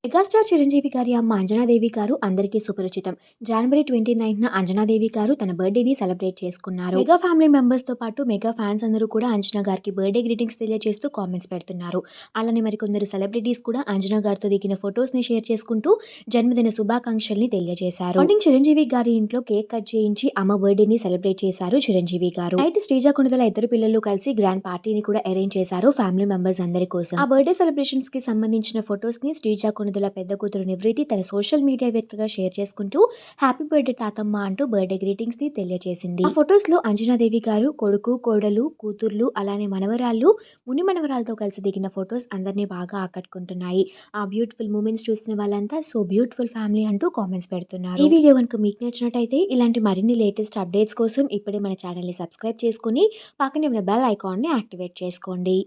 Megastar Chiranjeevi గారి అమ్మ అంజనాదేవి గారు అందరికీ సుపరిచితం. జనవరి 29న అంజనాదేవి గారు తన బర్త్‌డేని సెలబ్రేట్ చేసుకున్నారు. మెగా ఫ్యామిలీ మెంబర్స్‌తో పాటు మెగా ఫ్యాన్స్ అందరూ కూడా అంజనా గారికి బర్త్‌డే గ్రీటింగ్స్ తెలియజేస్తూ కామెంట్స్ పెడుతున్నారు. అలానే మరికొందరు సెలబ్రిటీస్ కూడా అంజనా గారితో దిగిన ఫోటోస్‌ని షేర్ చేసుకుంటూ జన్మదిన శుభాకాంక్షల్ని తెలియజేశారు. మార్నింగ్ చిరంజీవి గారి ఇంట్లో కేక్ కట్ చేయించి అమ్మ బర్త్‌డేని సెలబ్రేట్ చేశారు చిరంజీవి గారు. నైట్ శ్రీజ కొణిదెల ఇద్దరు పిల్లలు కలిసి గ్రాండ్ పార్టీని కూడా అరేంజ్ చేశారు ఫ్యామిలీ మెంబర్స్ అందరి కోసం. ఆ బర్త్‌డే సెలబ్రేషన్స్ కి సంబంధించిన ఫోటోస్‌ని శ్రీజ కొణిదెల పెద్ద కూతురు నివృత్తి తన సోషల్ మీడియా వేదికగా షేర్ చేసుకుంటూ హ్యాపీ బర్త్‌డే తాతమ్మ అంటూ బర్త్‌డే గ్రీటింగ్స్ ని తెలియజేసింది. ఆ ఫొటోస్ లో అంజనాదేవి గారు కొడుకు, కోడలు, కూతుర్లు అలానే మనవరాళ్ళు, ముని మనవరాలతో కలిసి దిగిన ఫొటోస్ అందరినీ బాగా ఆకట్టుకుంటున్నాయి. ఆ బ్యూటిఫుల్ మూమెంట్స్ చూసిన వాళ్ళంతా సో బ్యూటిఫుల్ ఫ్యామిలీ అంటూ కామెంట్స్ పెడుతున్నారు. ఈ వీడియో కనుక మీకు నచ్చినట్టయితే ఇలాంటి మరిన్ని లేటెస్ట్ అప్డేట్స్ కోసం ఇప్పుడే మన ఛానల్ ని సబ్స్క్రైబ్ చేసుకుని పక్కనే ఉన్న బెల్ ఐకాన్ ని యాక్టివేట్ చేసుకోండి.